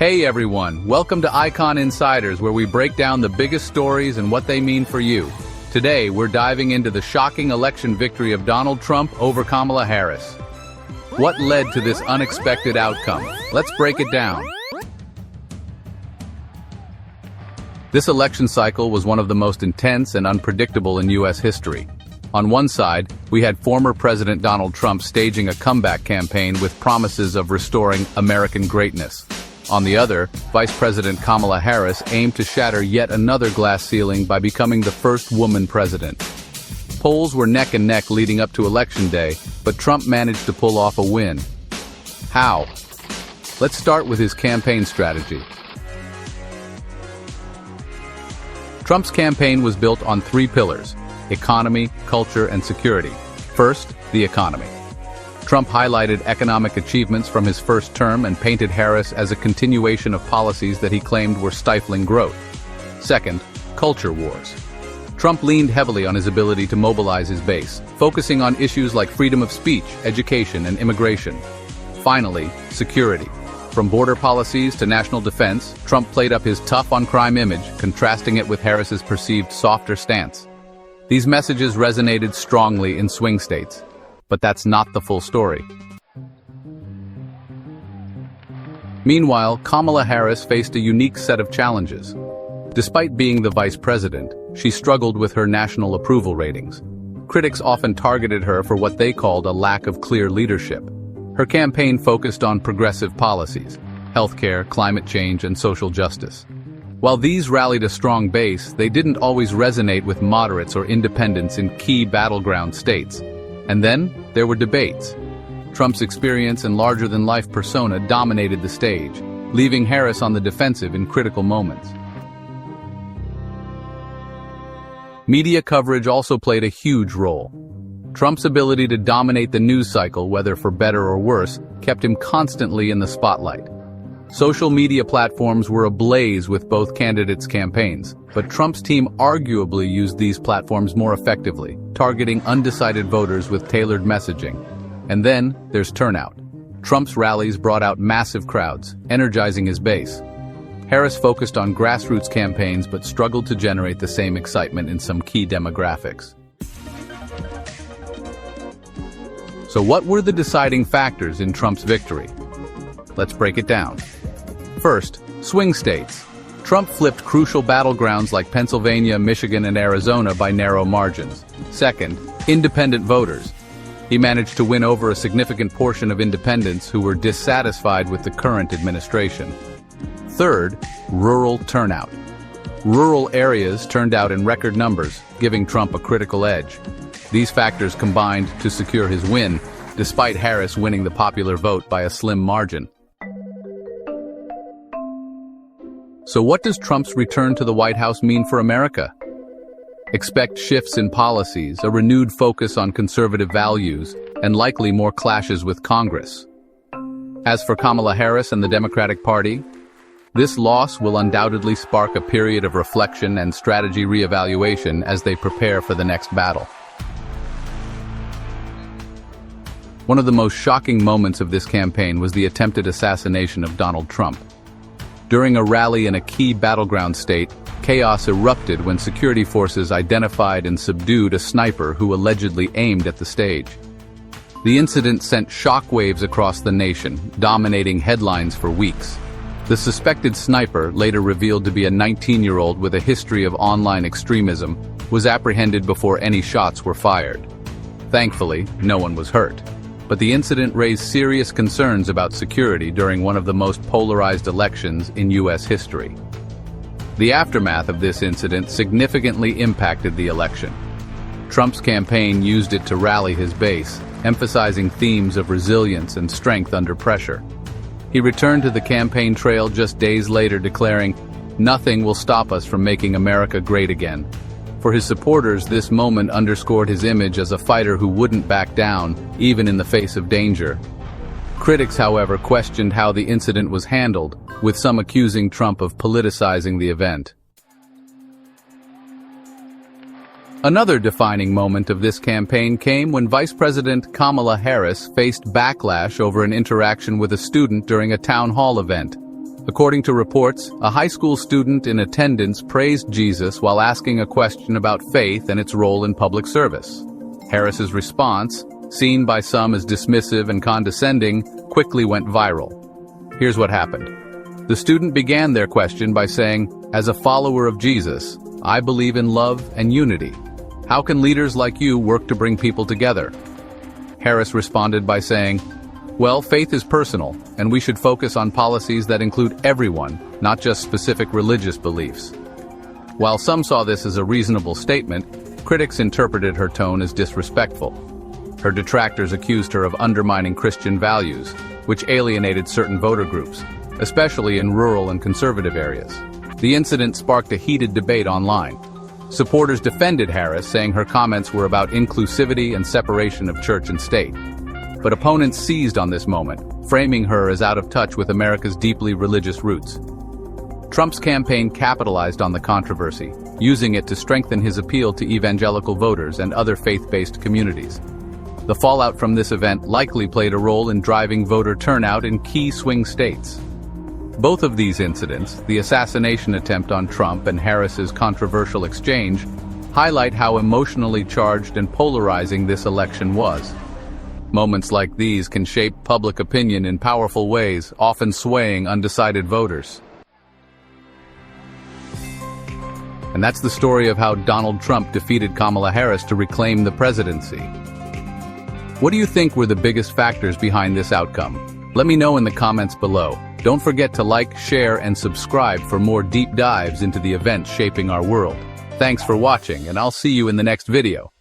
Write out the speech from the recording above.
Hey everyone, welcome to Icon Insiders, where we break down the biggest stories and what they mean for you. Today, we're diving into the shocking election victory of Donald Trump over Kamala Harris. What led to this unexpected outcome? Let's break it down. This election cycle was one of the most intense and unpredictable in U.S. history. On one side, we had former President Donald Trump staging a comeback campaign with promises of restoring American greatness. On the other, Vice President Kamala Harris aimed to shatter yet another glass ceiling by becoming the first woman president. Polls were neck and neck leading up to Election Day, but Trump managed to pull off a win. How? Let's start with his campaign strategy. Trump's campaign was built on three pillars: economy, culture, and security. First, the economy. Trump highlighted economic achievements from his first term and painted Harris as a continuation of policies that he claimed were stifling growth. Second, culture wars. Trump leaned heavily on his ability to mobilize his base, focusing on issues like freedom of speech, education, and immigration. Finally, security. From border policies to national defense, Trump played up his tough-on-crime image, contrasting it with Harris's perceived softer stance. These messages resonated strongly in swing states. But that's not the full story. Meanwhile, Kamala Harris faced a unique set of challenges. Despite being the vice president, she struggled with her national approval ratings. Critics often targeted her for what they called a lack of clear leadership. Her campaign focused on progressive policies: healthcare, climate change, and social justice. While these rallied a strong base, they didn't always resonate with moderates or independents in key battleground states. And then, there were debates. Trump's experience and larger-than-life persona dominated the stage, leaving Harris on the defensive in critical moments. Media coverage also played a huge role. Trump's ability to dominate the news cycle, whether for better or worse, kept him constantly in the spotlight. Social media platforms were ablaze with both candidates' campaigns, but Trump's team arguably used these platforms more effectively, targeting undecided voters with tailored messaging. And then, there's turnout. Trump's rallies brought out massive crowds, energizing his base. Harris focused on grassroots campaigns but struggled to generate the same excitement in some key demographics. So what were the deciding factors in Trump's victory? Let's break it down. First, swing states. Trump flipped crucial battlegrounds like Pennsylvania, Michigan, and Arizona by narrow margins. Second, independent voters. He managed to win over a significant portion of independents who were dissatisfied with the current administration. Third, rural turnout. Rural areas turned out in record numbers, giving Trump a critical edge. These factors combined to secure his win, despite Harris winning the popular vote by a slim margin. So what does Trump's return to the White House mean for America? Expect shifts in policies, a renewed focus on conservative values, and likely more clashes with Congress. As for Kamala Harris and the Democratic Party, this loss will undoubtedly spark a period of reflection and strategy reevaluation as they prepare for the next battle. One of the most shocking moments of this campaign was the attempted assassination of Donald Trump. During a rally in a key battleground state, chaos erupted when security forces identified and subdued a sniper who allegedly aimed at the stage. The incident sent shockwaves across the nation, dominating headlines for weeks. The suspected sniper, later revealed to be a 19-year-old with a history of online extremism, was apprehended before any shots were fired. Thankfully, no one was hurt. But the incident raised serious concerns about security during one of the most polarized elections in U.S. history. The aftermath of this incident significantly impacted the election. Trump's campaign used it to rally his base, emphasizing themes of resilience and strength under pressure. He returned to the campaign trail just days later, declaring, "Nothing will stop us from making America great again." For his supporters, this moment underscored his image as a fighter who wouldn't back down, even in the face of danger. Critics, however, questioned how the incident was handled, with some accusing Trump of politicizing the event. Another defining moment of this campaign came when Vice President Kamala Harris faced backlash over an interaction with a student during a town hall event. According to reports, a high school student in attendance praised Jesus while asking a question about faith and its role in public service. Harris's response, seen by some as dismissive and condescending, quickly went viral. Here's what happened. The student began their question by saying, "As a follower of Jesus, I believe in love and unity. How can leaders like you work to bring people together?" Harris responded by saying, "Well, faith is personal, and we should focus on policies that include everyone, not just specific religious beliefs." While some saw this as a reasonable statement, critics interpreted her tone as disrespectful. Her detractors accused her of undermining Christian values, which alienated certain voter groups, especially in rural and conservative areas. The incident sparked a heated debate online. Supporters defended Harris, saying her comments were about inclusivity and separation of church and state. But opponents seized on this moment, framing her as out of touch with America's deeply religious roots. Trump's campaign capitalized on the controversy, using it to strengthen his appeal to evangelical voters and other faith-based communities. The fallout from this event likely played a role in driving voter turnout in key swing states. Both of these incidents, the assassination attempt on Trump and Harris's controversial exchange, highlight how emotionally charged and polarizing this election was. Moments like these can shape public opinion in powerful ways, often swaying undecided voters. And that's the story of how Donald Trump defeated Kamala Harris to reclaim the presidency. What do you think were the biggest factors behind this outcome? Let me know in the comments below. Don't forget to like, share, and subscribe for more deep dives into the events shaping our world. Thanks for watching, and I'll see you in the next video.